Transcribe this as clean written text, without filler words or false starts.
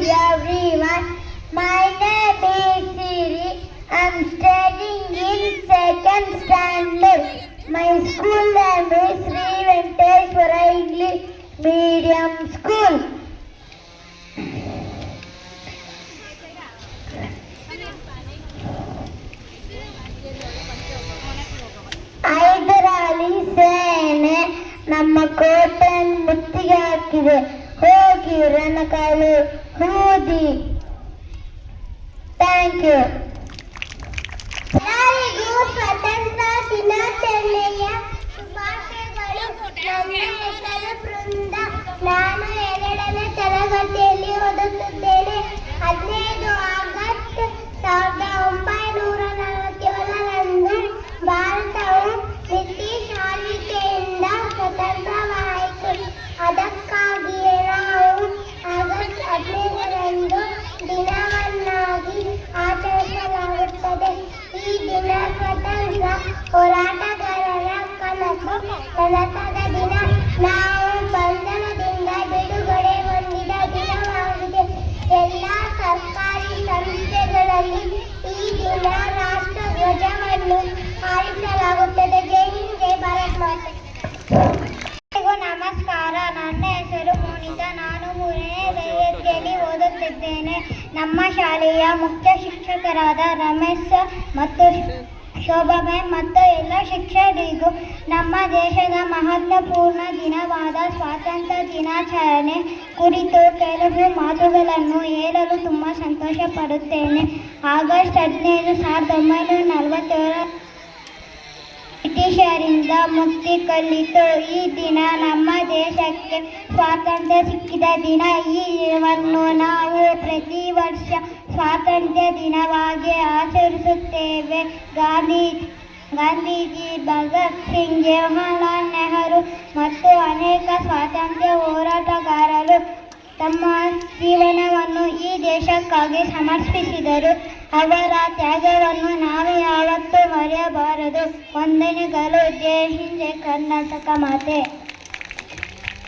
everyone. My name is Siri. I'm studying in second standard. My school name is Sri Venkateswara English Medium School. Hyder Ali ಸೇನೆ ನಮ್ಮ ಕೋಟೆಯನ್ನು ಮುತ್ತಿಗೆ ಹಾಕಿದೆ. ಹೋಗಿ ರಣಕಾಲು ಹೂದಿ. Thank you. ಎಲ್ಲರಿಗೂ ಸ್ವತಂತ್ರ ದಿನಾಚರಣೆಯ ಶುಭಾಶಯಗಳು. ನನ್ನ ಹೆಸರು ಬೃಂದ. ನಾನು 2ನೇ ತರಗತಿಯಲ್ಲಿ ಓದುತ್ತಿದ್ದೇನೆ. 15 ಆಗಸ್ಟ್ 1947ರಂದು ಭಾರತವು ಬ್ರಿಟಿಷ್ ಆಳ್ವಿಕೆಯಿಂದ ಸ್ವತಂತ್ರವಾಯಿತು. ಅದಕ್ಕಾಗಿಯೇ ನಾವು ಆಗಸ್ಟ್ 15ರಂದು ದಿನವನ್ನಾಗಿ ಆಚರಿಸಲಾಗುತ್ತದೆ. ಈ ದಿನ ಸ್ವತಂತ್ರ ಹೋರಾಟಗಾರರ ಕನಸು ನನಸಾದ ದಿನ. ನಾವು ಬಂಧನದಿಂದ ಬಿಡುಗಡೆ ಹೊಂದಿದ ದಿನವಾಗಿದೆ. ಎಲ್ಲ ಸರ್ಕಾರಿ ಸಂಸ್ಥೆಗಳಲ್ಲಿ ಈ ದಿನ ರಾಷ್ಟ್ರ ಧ್ವಜವನ್ನು ಹಾರಿಸಲಾಗುತ್ತದೆ. ಜೈ ಹಿಂದ್, ಜೈ ಭಾರತ್ ಮಾತೆ. ನಮಸ್ಕಾರ. ನನ್ನ ಹೆಸರು ಮೋನಿತಾ. ನಾನು 3ನೇ ತರಗತಿಯಲ್ಲಿ ಓದುತ್ತಿದ್ದೇನೆ. ನಮ್ಮ ಶಾಲೆಯ ಮುಖ್ಯ ಶಿಕ್ಷಕರಾದ ರಮೇಶ್ ಸರ್ ಮತ್ತು ಶೋಭಾ ಮ್ಯಾಮ್ ಮತ್ತು ಎಲ್ಲ ಶಿಕ್ಷಕರಿಗೂ ನಮ್ಮ ದೇಶದ ಮಹತ್ವಪೂರ್ಣ ದಿನವಾದ ಸ್ವಾತಂತ್ರ್ಯ ದಿನಾಚರಣೆ ಕುರಿತು ಕೆಲವು ಮಾತುಗಳನ್ನು ಹೇಳಲು ತುಂಬ ಸಂತೋಷ ಪಡುತ್ತೇನೆ. ಆಗಸ್ಟ್ 15, 1947 ಬ್ರಿಟಿಷರಿಂದ ಮುಕ್ತಿ ಕಲಿತು. ಈ ದಿನ ನಮ್ಮ ದೇಶಕ್ಕೆ ಸ್ವಾತಂತ್ರ್ಯ ಸಿಕ್ಕಿದ ದಿನ. ಈ ದಿನವನ್ನು ನಾವು ಪ್ರತಿ ವರ್ಷ ಸ್ವಾತಂತ್ರ್ಯ ದಿನವಾಗಿ ಆಚರಿಸುತ್ತೇವೆ. ಗಾಂಧೀಜಿ, ಭಗತ್ ಸಿಂಗ್, ಜವಾಹರಲಾಲ್ ನೆಹರು ಮತ್ತು ಅನೇಕ ಸ್ವಾತಂತ್ರ್ಯ ಹೋರಾಟಗಾರರು ತಮ್ಮ ಜೀವನವನ್ನು ಈ ದೇಶಕ್ಕಾಗಿ ಸಮರ್ಪಿಸಿದರು. ಅವರ ತ್ಯಾಗವನ್ನು ನಾವು ಯಾವತ್ತೂ ಮರೆಯಬಾರದು. ವಂದನೆಗಳು. ಜೈ ಹಿಂದ್, ಜೈ ಕರ್ನಾಟಕ ಮಾತೆ.